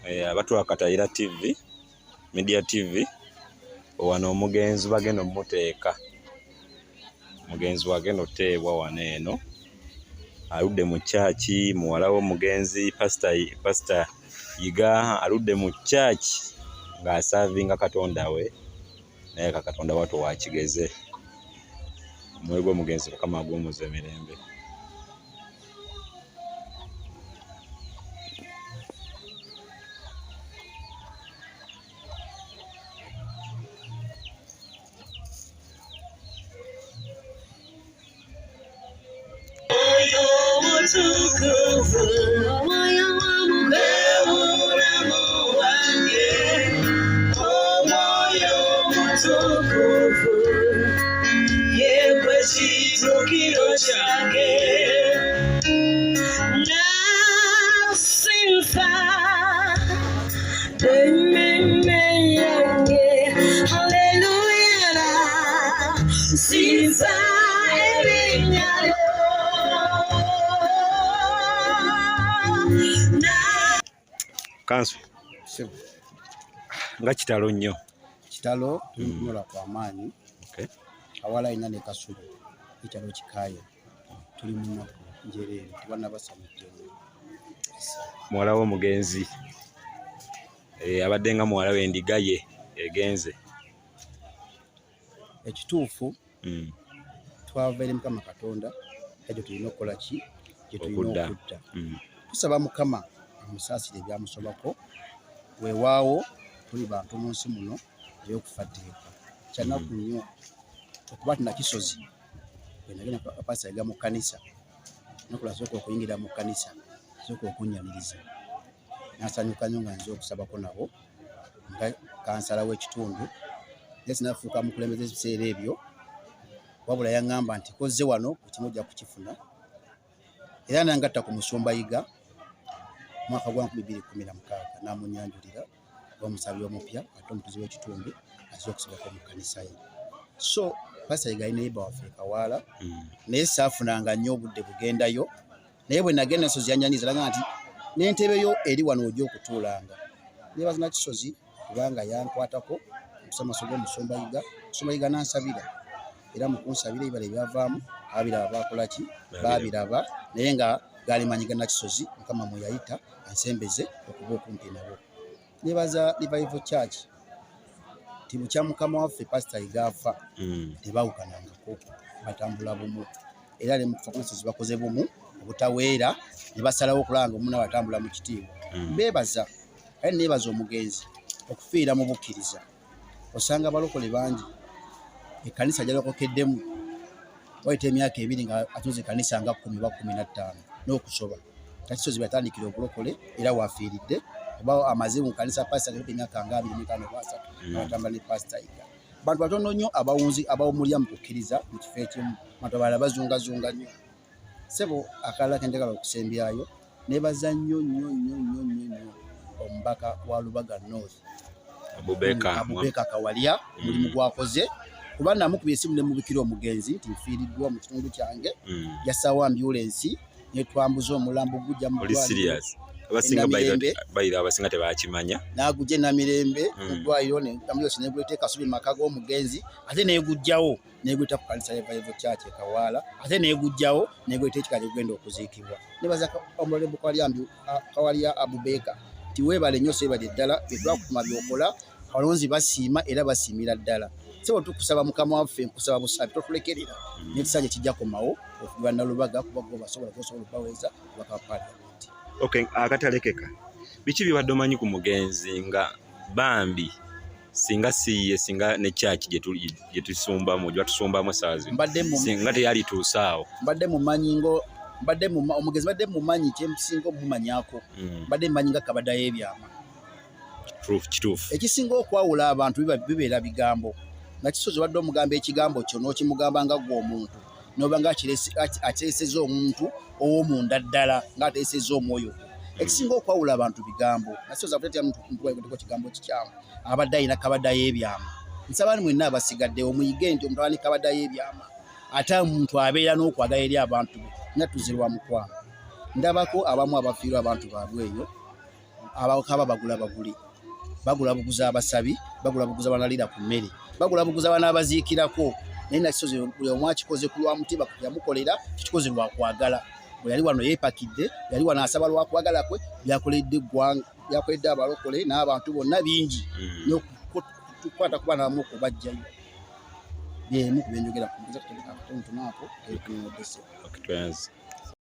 Abatwakatayira TV Media TV wano omugenzi bagenda omuteeka mugenzi wagenda oteebwa wano eno aludde mu chaachi muwala w'omugenzi pastor Yiga aludde mu chaachi ng'asaavinga Katonda we naye Katonda watu wakigeze mwego omugenzi Mukama agumuze emirembe. Kansu nga kitalo nnyo kitalo tulikunyola kwa maanyi. Okay. Awala ina ne Kasubi kitalo kikaya tuli muno njerere tubana basamite muwala w'omugenzi abadde nga muwala w'endiga ye egenze ekituufu twavaire Mukama Katonda ekyo tulina okukola ki kye tulina okutta tusaba Mukama amusaasire ebyamusobako weewaawo tuli bantu mu nsi muno eby'okufateeka kyanaku nnyo okuba tina kisozi bwenagenda pastor Yiga mu kkanisa nakulasooka okuyingira mu kkanisa sooka okunnyamiriza nasanyuka nnyo nga nze okusabako nabo nga kansala w'ekitundu naye sinafuuka mukulembeze ebiseera ebyo wabula yaŋŋamba nti kozze wano ekimu ojja kukifuna era nangatta ku musumba Yiga mwaka gwa 2016 namunyanjulira omusabi omupya ate omutuzi w'ekitundu azze okusabako mu kkanisa ye. So pastor Yiga alina neighbor waffe Kawaala naye saafunanga nnyo obudde bugendayo naye bwe nagenda ensozi yanyanyiza laga nti n'entebe yo eri wano ojja okutuulanga nebaza na kisozi kubanga yankwatako okusamaso g'omusumba Yiga omusumba Yiga nansabira era mu kunsabira ebibala ebyavaamu abiraba bakola ki babiraba naye nga galimanyiga na kisozi Mukama mwe yayita ansembeze okuba okumpi nabo. Nebaza Revival Church tibukya Mukama waffe pastor Yiga afa tebawukanangako batambula bumu era ne mufakulisozi bakoze bumu obutaweera ne basalawo okulanga omuna batambula mu kitiibwa bebaza kale nebaza omugenzi okufiira mu bukkiriza osanga abalokole bangi ekkanisa gyalokokeddemu wayita emyaka 2 nga atuze ekkanisa nga 10 ba 15 n'okusoba kakisozi batandikira obulokole era wafiiridde oba amaze mu kkanisa pastor emyaka nga 25 basa batambula ne pastor Yiga bantu batono nnyo abawunzi abawumulya mu kukkiriza mu kifo ekimu bantu abalala bazungazunga nnyo sebo akala kenjagala okusembyayo nebaza nnyo omubaka wa Lubaga North Abubeka Kawalya mulimu gwakoze kuba namukubye esimu ne mubikira omugenzi nti nfiiriddwa mu kitundu kyange yasawa ambulance netwambuza omulambo gujja mu ddwaliro abasinga tebakimanya nagujje Namirembe mu ddwaliro ne ambulance negulete Kasubi maka g'omugenzi ate negujjawo neguleta ku kanisa Revival Church Kawaala ate negujjawo negulete ekikaje kugenda okuziikibwa nebaza omulole Kawalya Abubeka tiwebale nnyo sebale ddala byetwakutuma byokola abalonzi basiima era basiimira ddala sebo tukusaba Mukama waffe nkusaba busabi totulekerera n'ekisanja kijja komawo okuva na Lubaga kuba go basobola okubaweza bakapaliamenti. Okay, akatalekeka biki bibadde omanyi ku mugenzi nga bambi singa siye singa ne church gye tusumbamu gye tusumbamu saazi singa teyali tuusaawo mbadde mumanyi ngo omugenzi badde mumanyi kyemusinga omumanyako badde mumanyi nga kabada y'ebyama kituufu ekisinga okwawula abantu bibeera bigambo nga kisozi badde omugamba ekigambo kyo n'okimugamba nga gwe omuntu noba nga ateeseza omuntu ow'omunda ddala ng'ateeseza omwoyo ekisinga okwawula abantu bigambo nakisozi abutetya muntu kigambo kikyamu abadde alina kabada y'ebyama nsaba mwenna abasigadde omuyige nti omuntu alina kabada y'ebyama ate omuntu abeera n'okwagala eri abantu be natuzirwa mukwano ndabako abamu abafiirwa abantu baabwe eyo abakaba bagula buguza abasabi, bagula buguza banalira ku mmere, bagula buguza banabaziikirako. Naye nakisozi buli omu akikoze ku lwa mutima yamukolera, kikoze lwa kwagala. Bwe yali wano yeepakidde, yali wano asaba lwa kwagala kwe, byakoledde eggwanga, byakoledde abalokole n'abantu bonna bingi. N'okukwata ku baana bamu okubajjayo. Byemu ku bye njogera ku mbuza kutono tunaako ebitunudde.